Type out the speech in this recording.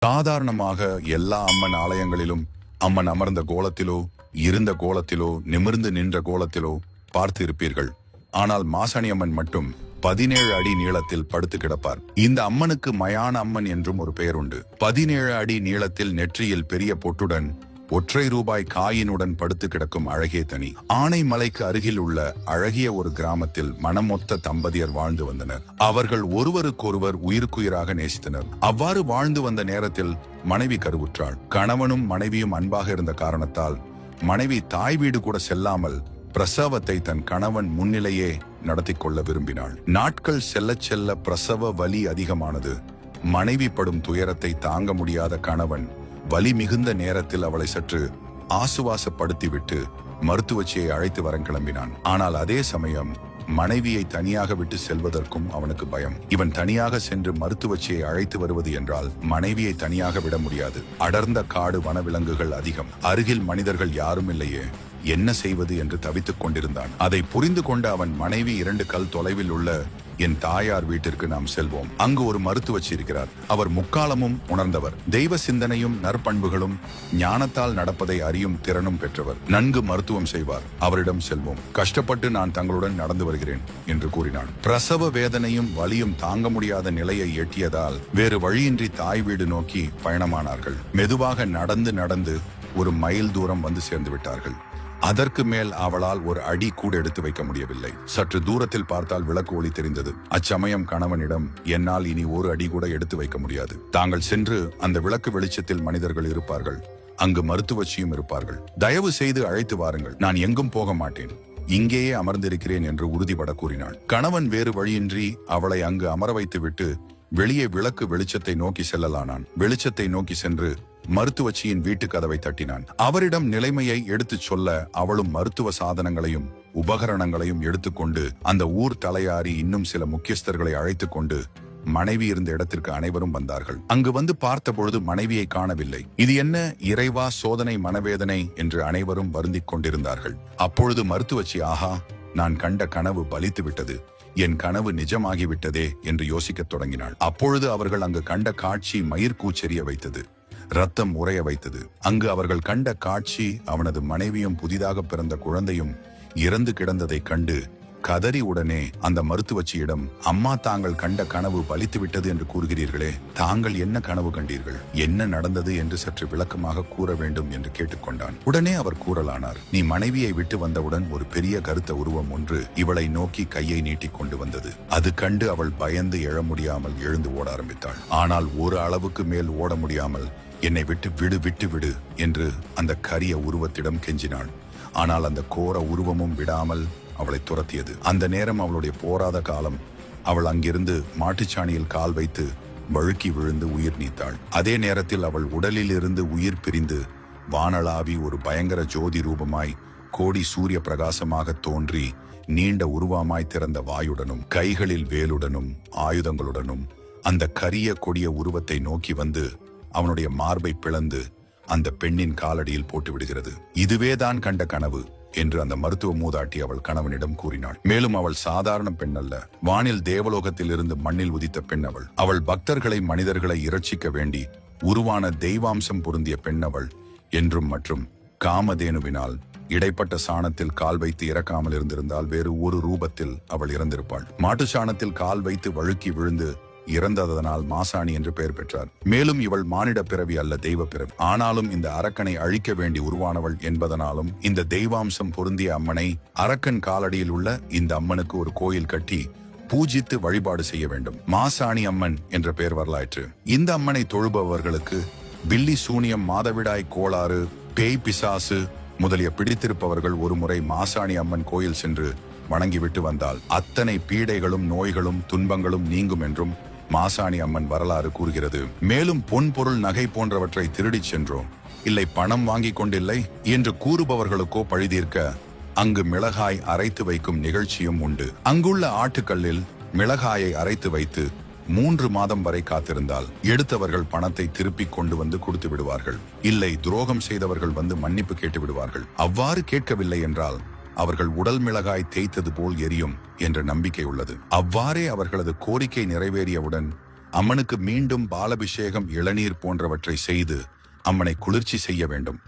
சாதாரணமாக எல்லா அம்மன் ஆலயங்களிலும் அம்மன் அமர்ந்த கோலத்திலோ, இருந்த கோலத்திலோ, நிமிர்ந்து நின்ற கோலத்திலோ பார்த்து இருப்பீர்கள். ஆனால் மாசாணி அம்மன் மட்டும் 17 அடி நீளத்தில் படுத்து கிடப்பார். இந்த அம்மனுக்கு மயான அம்மன் என்றும் ஒரு பெயர் உண்டு. 17 அடி நீளத்தில் நெற்றியில் பெரிய பொட்டுடன் ஒற்றை ரூபாய் காயினுடன் படுத்து கிடக்கும் அழகே தனி. ஆனைமலைக்கு அருகில் உள்ள அழகிய ஒரு கிராமத்தில் மனமொத்த தம்பதியர் வாழ்ந்து வந்தனர். அவர்கள் ஒருவருக்கொருவர் உயிருக்குயிராக நேசித்தனர். அவ்வாறு வாழ்ந்து வந்த நேரத்தில் மனைவி கருவுற்றாள். கணவனும் மனைவியும் அன்பாக இருந்த காரணத்தால் மனைவி தாய் வீடு கூட செல்லாமல் பிரசவத்தை தன் கணவன் முன்னிலையே நடத்தி கொள்ள விரும்பினாள். நாட்கள் செல்ல செல்ல பிரசவ வலி அதிகமானது. மனைவி படும் துயரத்தை தாங்க முடியாத கணவன் வலி மிகுந்த நேரத்தில் அவளை சற்று ஆசுவாசப்படுத்திவிட்டு மருத்துவச்சியை அழைத்து வர கிளம்பினான். ஆனால் அதே சமயம் மனைவியை தனியாக விட்டு செல்வதற்கும் அவனுக்கு பயம். இவன் தனியாக சென்று மருத்துவச்சியை அழைத்து வருவது என்றால் மனைவியை தனியாக விட முடியாது. அடர்ந்த காடு, வனவிலங்குகள் அதிகம், அருகில் மனிதர்கள் யாரும் இல்லையே, என்ன செய்வது என்று தவித்துக் கொண்டிருந்தான். அதை புரிந்து கொண்ட அவன் மனைவி 2 கல் தொலைவில் உள்ள என் தாயார் வீட்டிற்கு நாம் செல்வோம். அங்கு ஒரு மருத்துவச்சி இருக்கிறார். அவர் முக்காலமும் உணர்ந்தவர். தெய்வ சிந்தனையும் நற்பண்புகளும் ஞானத்தால் நடப்பதை அறியும் திறனும் பெற்றவர். நன்கு மருத்துவம் செய்வார். அவரிடம் செல்வோம். கஷ்டப்பட்டு நான் தங்களுடன் நடந்து வருகிறேன் என்று கூறினான். பிரசவ வேதனையும் வலியும் தாங்க முடியாத நிலையை எட்டியதால் வேறு வழியின்றி தாய் வீடு நோக்கி பயணமானார்கள். மெதுவாக நடந்து நடந்து ஒரு மைல் தூரம் வந்து சேர்ந்து விட்டார்கள். அதற்கு மேல் அவளால் ஒரு அடி கூட எடுத்து வைக்க முடியவில்லை. சற்று தூரத்தில் பார்த்தால் விளக்கு ஒளி தெரிந்தது. அச்சமயம் கணவனிடம், என்னால் இனி ஒரு அடி கூட எடுத்து வைக்க முடியாது. தாங்கள் சென்று அந்த விளக்கு வெளிச்சத்தில் மனிதர்கள் இருப்பார்கள். அங்கு மருத்துவச்சியும் இருப்பார்கள். தயவு செய்து அழைத்து வாருங்கள். நான் எங்கும் போக மாட்டேன். இங்கேயே அமர்ந்திருக்கிறேன் என்று உறுதிபட கூறினாள். கணவன் வேறு வழியின்றி அவளை அங்கு அமர வைத்துவிட்டு வெளியே விளக்கு வெளிச்சத்தை நோக்கி செல்லலானான். வெளிச்சத்தை நோக்கி சென்று மருத்துவச்சியின் வீட்டு கதவை தட்டினான். அவரிடம் நிலைமையை எடுத்துச் சொல்ல அவளும் மருத்துவ சாதனங்களையும் உபகரணங்களையும் எடுத்துக்கொண்டு அந்த ஊர் தலையாரி இன்னும் சில முக்கியஸ்தர்களை அழைத்துக் கொண்டு மனைவி இருந்த இடத்திற்கு அனைவரும் வந்தார்கள். அங்கு வந்து பார்த்த பொழுது மனைவியை காணவில்லை. இது என்ன இறைவா, சோதனை, மனவேதனை என்று அனைவரும் வருந்திக் கொண்டிருந்தார்கள். அப்பொழுது மருத்துவச்சி, ஆஹா, நான் கண்ட கனவு பலித்து விட்டது, என் கனவு நிஜமாகிவிட்டதே என்று யோசிக்கத் தொடங்கினாள். அப்பொழுது அவர்கள் அங்கு கண்ட காட்சி மயிர்கூச்செறிய வைத்தது, ரத்தம் உறைய வைத்தது. அங்கு அவர்கள் கண்ட காட்சி அவனது மனைவியும் புதிதாக பிறந்த குழந்தையும் இறந்து கிடந்ததை கண்டு கதறி உடனே அந்த மருத்துவச்சியிடம், அம்மா, தாங்கள் கண்ட கனவு பலித்து விட்டது என்று கூறுகிறீர்களே, தாங்கள் என்ன கனவு கண்டீர்கள், என்ன நடந்தது என்று சற்று விளக்கமாக கூற வேண்டும் என்று கேட்டுக்கொண்டான். உடனே அவர் கூறலானார், நீ மனைவியை விட்டு வந்தவுடன் ஒரு பெரிய கருத்த உருவம் ஒன்று இவளை நோக்கி கையை நீட்டிக் கொண்டு வந்தது. அது கண்டு அவள் பயந்து எழ முடியாமல் எழுந்து ஓட ஆரம்பித்தாள். ஆனால் ஒரு அளவுக்கு மேல் ஓட முடியாமல், என்னை விட்டு விடு, விட்டு விடு என்று அந்த கரிய உருவத்திடம் கெஞ்சினாள். ஆனால் அந்த கோர உருவமும் விடாமல் அவளை துரத்தியது. அந்த நேரம் அவளுடைய போராத காலம். அவள் அங்கிருந்து மாட்டுச்சாணியில் கால் வைத்து வழுக்கி விழுந்து உயிர் நீத்தாள். அதே நேரத்தில் அவள் உடலில் இருந்து உயிர் பிரிந்து வானளாவி ஒரு பயங்கர ஜோதி ரூபமாய் கோடி சூரிய பிரகாசமாக தோன்றி நீண்ட உருவமாய் திறந்த வாயுடனும் கைகளில் வேலுடனும் ஆயுதங்களுடனும் அந்த கரிய கொடிய உருவத்தை நோக்கி வந்து அவனுடைய மார்பை பிளந்து அந்த பெண்ணின் காலடியில் போட்டு விடுகிறது. இதுவேதான் கண்ட கனவு என்று அந்த மருத்துவ மூதாட்டி அவள் கணவனிடம் கூறினாள். மேலும் அவள் சாதாரண பெண் அல்ல, வானில் தேவலோகத்தில் இருந்து மண்ணில் உதித்த பெண் அவள். அவள் பக்தர்களை, மனிதர்களை இரட்சிக்க வேண்டி உருவான தெய்வாம்சம் பொருந்திய பெண் அவள் என்றும். மற்றும் காமதேனுவினால் இடைப்பட்ட சாணத்தில் கால் வைத்து இறக்காமல் இருந்திருந்தால் வேறு ஒரு ரூபத்தில் அவள் இறந்திருப்பாள். மாட்டு சாணத்தில் கால் வைத்து வழுக்கி விழுந்து இறந்ததனால் மாசாணி என்று பெயர் பெற்றார். மேலும் இவள் மானிட பிறவி அல்ல, தெய்வ பிறவி. ஆனாலும் இந்த அரக்கனை அழிக்க வேண்டி உருவானவள் என்பதனாலும் இந்த தெய்வாம்சம் பொருந்திய அம்மனை அரக்கன் காலடியில் உள்ள இந்த அம்மனுக்கு ஒரு கோயில் கட்டி பூஜித்து வழிபாடு செய்ய வேண்டும். மாசாணி அம்மன் என்ற பெயர் வரலாற்று. இந்த அம்மனை தொழுபவர்களுக்கு பில்லி, சூனியம், மாதவிடாய் கோளாறு, பேய், பிசாசு முதலிய பிடித்திருப்பவர்கள் ஒரு முறை மாசாணி அம்மன் கோயில் சென்று வணங்கிவிட்டு வந்தால் அத்தனை பீடைகளும் நோய்களும் துன்பங்களும் நீங்கும் என்றும் மாசாணி அம்மன் வரலாறு கூறுகிறது. மேலும் பொன், பொருள், நகை போன்றவற்றை திருடிச் சென்றோம், இல்லை பணம் வாங்கி கொண்டில்லை என்று கூறுபவர்களுக்கோ பழிதீர்க்க அங்கு மிளகாய் அரைத்து வைக்கும் நிகழ்ச்சியும் உண்டு. அங்குள்ள ஆட்டுக்கல்லில் மிளகாயை அரைத்து வைத்து 3 மாதம் வரை காத்திருந்தால் எடுத்தவர்கள் பணத்தை திருப்பிக் கொண்டு வந்து கொடுத்து விடுவார்கள். இல்லை, துரோகம் செய்தவர்கள் வந்து மன்னிப்பு கேட்டு விடுவார்கள். அவ்வாறு கேட்கவில்லை என்றால் அவர்கள் உடல் மிளகாய் தேய்த்தது போல் எரியும் என்ற நம்பிக்கை உள்ளது. அவ்வாறே அவர்களது கோரிக்கை நிறைவேறியவுடன் அம்மனுக்கு மீண்டும் பாலபிஷேகம், இளநீர் போன்றவற்றை செய்து அம்மனை குளிர்ச்சி செய்ய வேண்டும்.